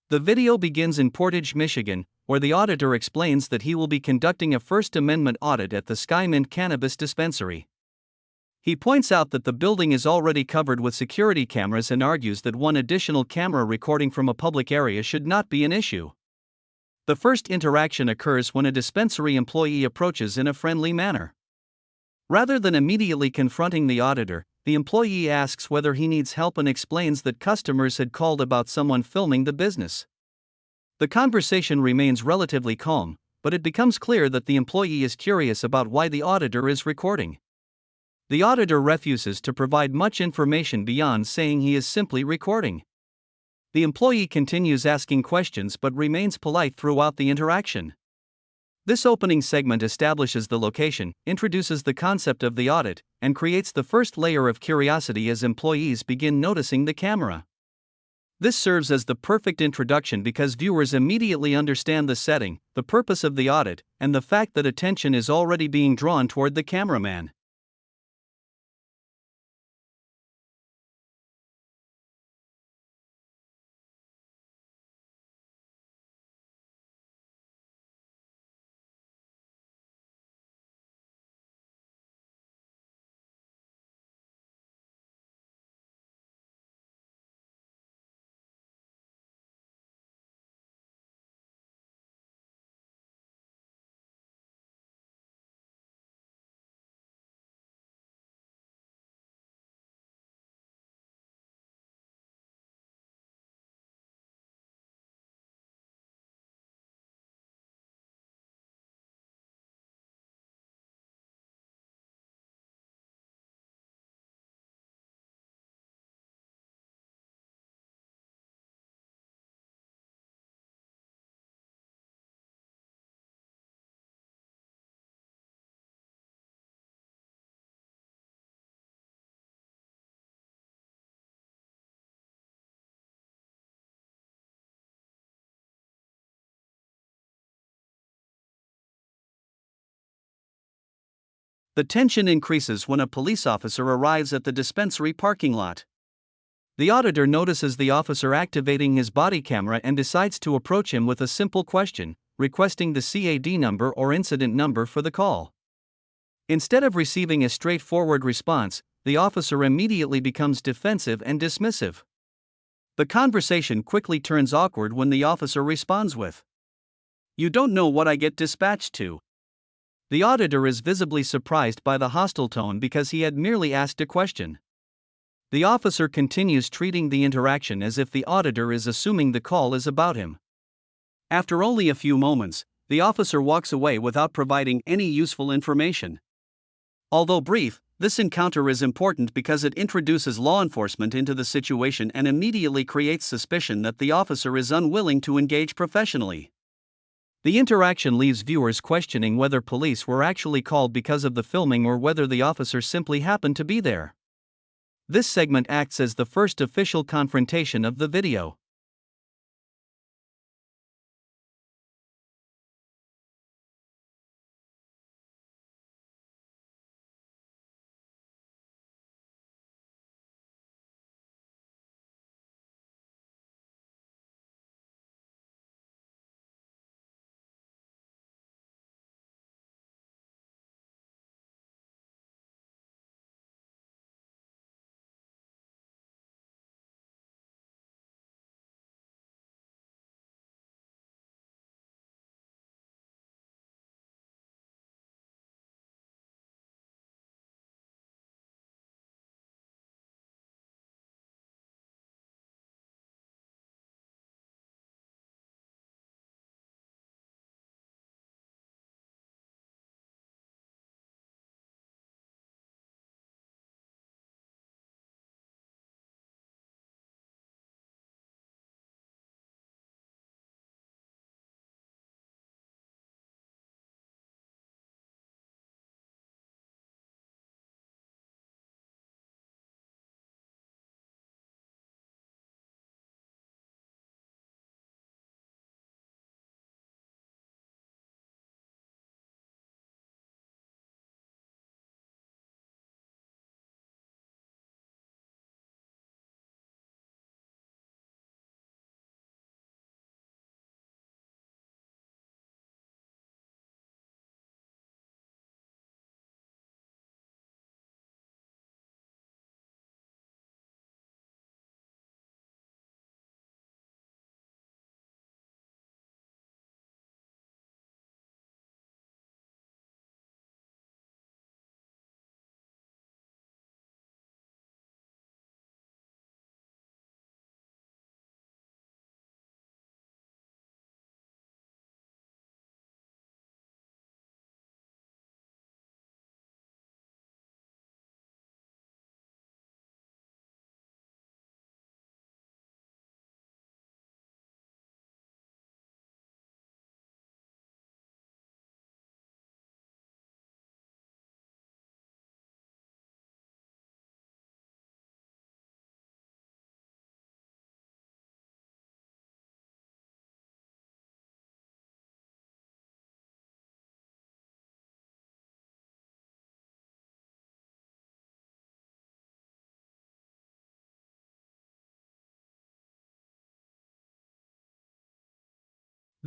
The video begins in Portage, Michigan, where the auditor explains that he will be conducting a First Amendment audit at the Skymint Cannabis Dispensary. He points out that the building is already covered with security cameras and argues that one additional camera recording from a public area should not be an issue. The first interaction occurs when a dispensary employee approaches in a friendly manner. Rather than immediately confronting the auditor, the employee asks whether he needs help and explains that customers had called about someone filming the business. The conversation remains relatively calm, but it becomes clear that the employee is curious about why the auditor is recording. The auditor refuses to provide much information beyond saying he is simply recording. The employee continues asking questions but remains polite throughout the interaction. This opening segment establishes the location, introduces the concept of the audit, and creates the first layer of curiosity as employees begin noticing the camera. This serves as the perfect introduction because viewers immediately understand the setting, the purpose of the audit, and the fact that attention is already being drawn toward the cameraman. The tension increases when a police officer arrives at the dispensary parking lot. The auditor notices the officer activating his body camera and decides to approach him with a simple question, requesting the CAD number or incident number for the call. Instead of receiving a straightforward response, the officer immediately becomes defensive and dismissive. The conversation quickly turns awkward when the officer responds with, "You don't know what I get dispatched to." The auditor is visibly surprised by the hostile tone because he had merely asked a question. The officer continues treating the interaction as if the auditor is assuming the call is about him. After only a few moments, the officer walks away without providing any useful information. Although brief, this encounter is important because it introduces law enforcement into the situation and immediately creates suspicion that the officer is unwilling to engage professionally. The interaction leaves viewers questioning whether police were actually called because of the filming or whether the officer simply happened to be there. This segment acts as the first official confrontation of the video.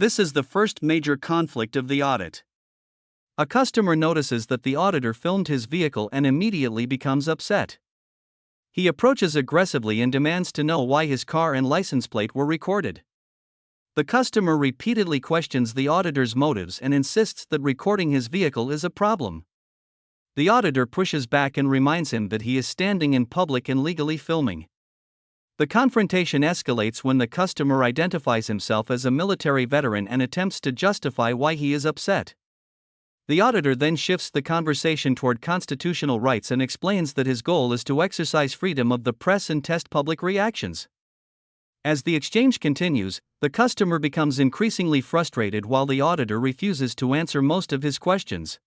This is the first major conflict of the audit. A customer notices that the auditor filmed his vehicle and immediately becomes upset. He approaches aggressively and demands to know why his car and license plate were recorded. The customer repeatedly questions the auditor's motives and insists that recording his vehicle is a problem. The auditor pushes back and reminds him that he is standing in public and legally filming. The confrontation escalates when the customer identifies himself as a military veteran and attempts to justify why he is upset. The auditor then shifts the conversation toward constitutional rights and explains that his goal is to exercise freedom of the press and test public reactions. As the exchange continues, the customer becomes increasingly frustrated while the auditor refuses to answer most of his questions.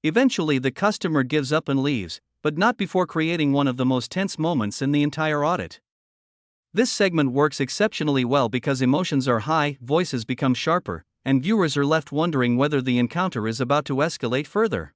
Eventually, the customer gives up and leaves, but not before creating one of the most tense moments in the entire audit. This segment works exceptionally well because emotions are high, voices become sharper, and viewers are left wondering whether the encounter is about to escalate further.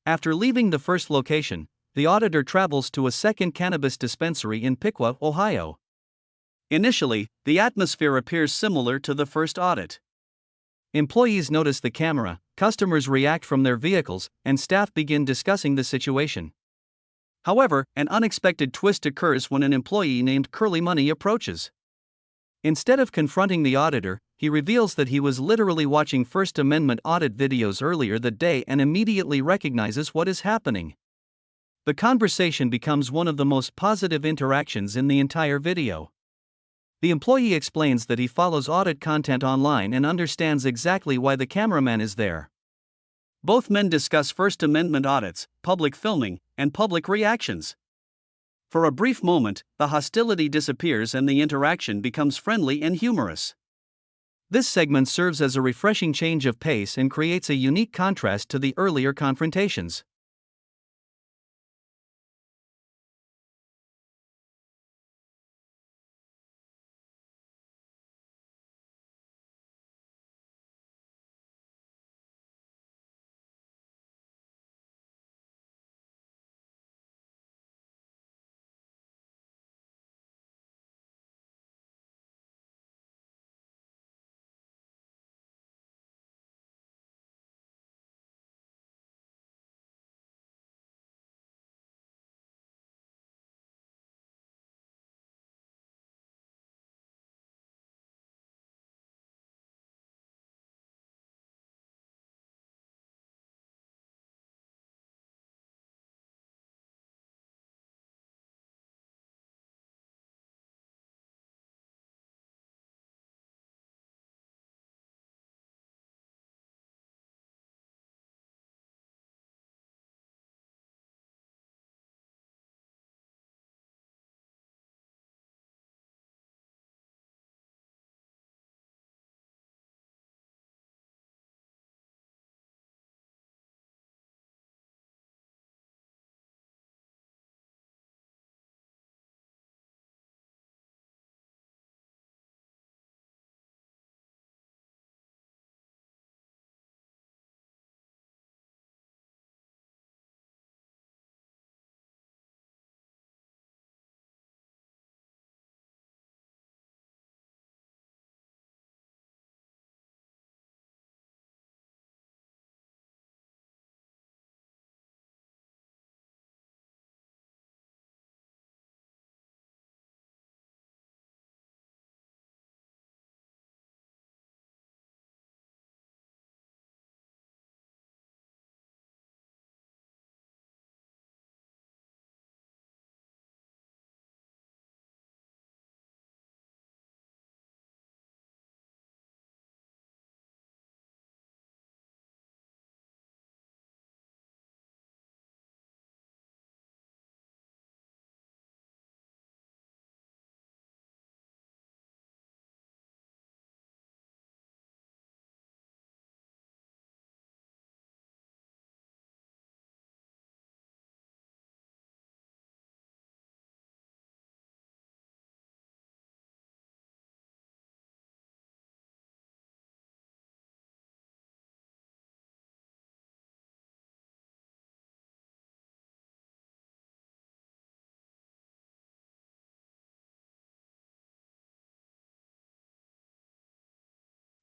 After leaving the first location, the auditor travels to a second cannabis dispensary in Piqua, Ohio. Initially, the atmosphere appears similar to the first audit. Employees notice the camera, customers react from their vehicles, and staff begin discussing the situation. However, an unexpected twist occurs when an employee named Curly Money approaches. Instead of confronting the auditor, he reveals that he was literally watching First Amendment audit videos earlier that day and immediately recognizes what is happening. The conversation becomes one of the most positive interactions in the entire video. The employee explains that he follows audit content online and understands exactly why the cameraman is there. Both men discuss First Amendment audits, public filming, and public reactions. For a brief moment, the hostility disappears and the interaction becomes friendly and humorous. This segment serves as a refreshing change of pace and creates a unique contrast to the earlier confrontations.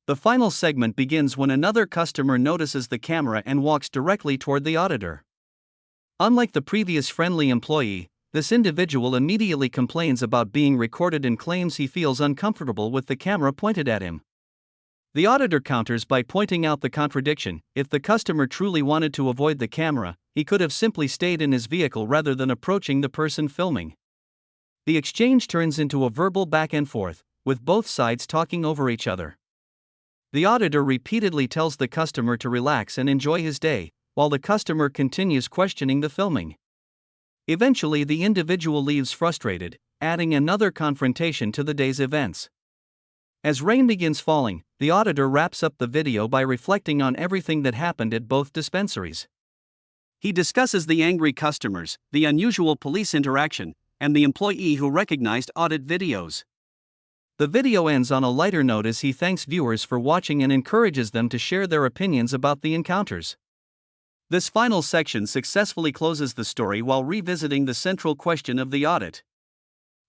The final segment begins when another customer notices the camera and walks directly toward the auditor. Unlike the previous friendly employee, this individual immediately complains about being recorded and claims he feels uncomfortable with the camera pointed at him. The auditor counters by pointing out the contradiction. If the customer truly wanted to avoid the camera, he could have simply stayed in his vehicle rather than approaching the person filming. The exchange turns into a verbal back and forth, with both sides talking over each other. The auditor repeatedly tells the customer to relax and enjoy his day, while the customer continues questioning the filming. Eventually, the individual leaves frustrated, adding another confrontation to the day's events. As rain begins falling, the auditor wraps up the video by reflecting on everything that happened at both dispensaries. He discusses the angry customers, the unusual police interaction, and the employee who recognized audit videos. The video ends on a lighter note as he thanks viewers for watching and encourages them to share their opinions about the encounters. This final section successfully closes the story while revisiting the central question of the audit.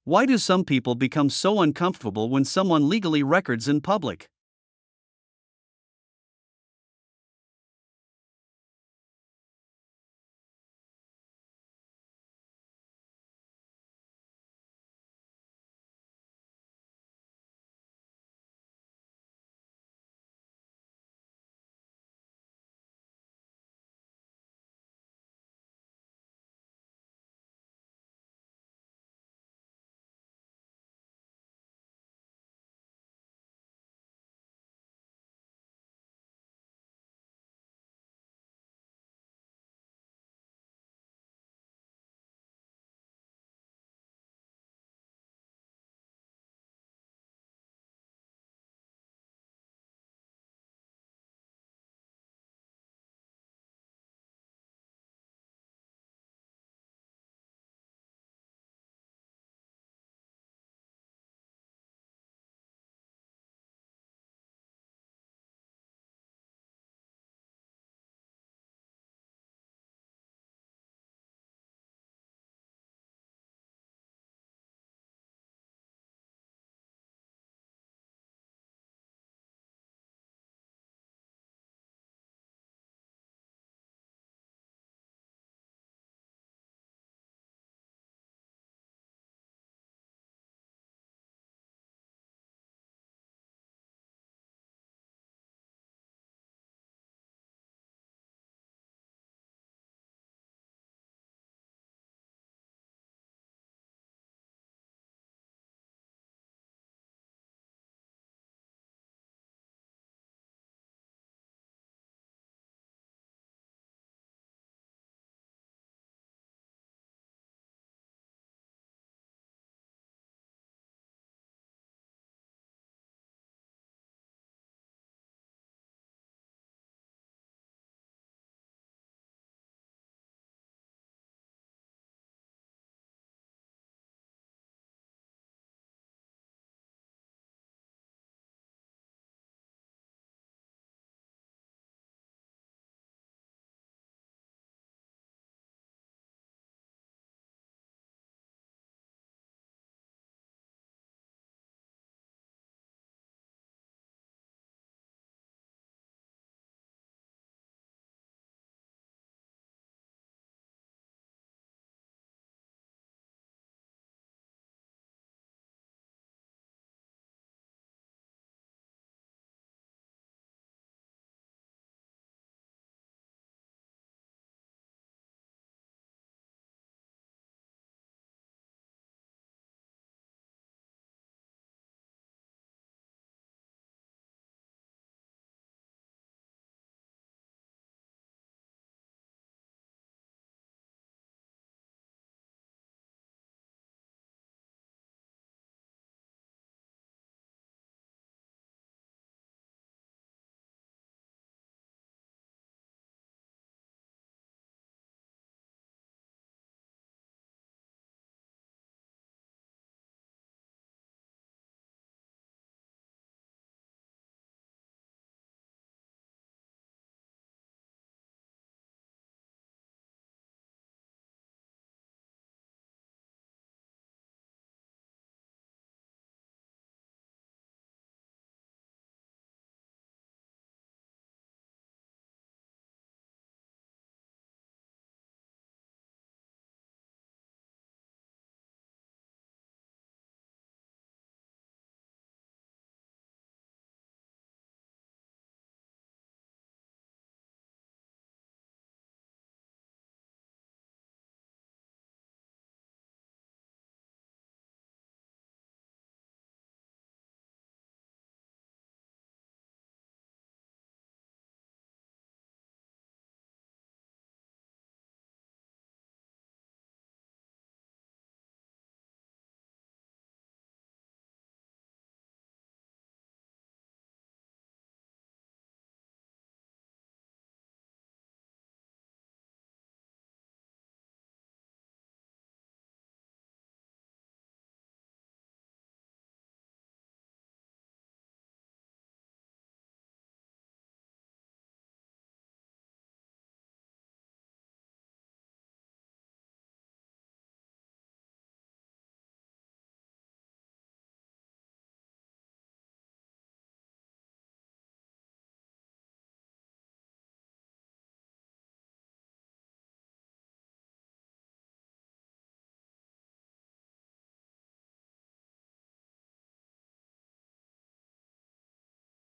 Why do some people become so uncomfortable when someone legally records in public?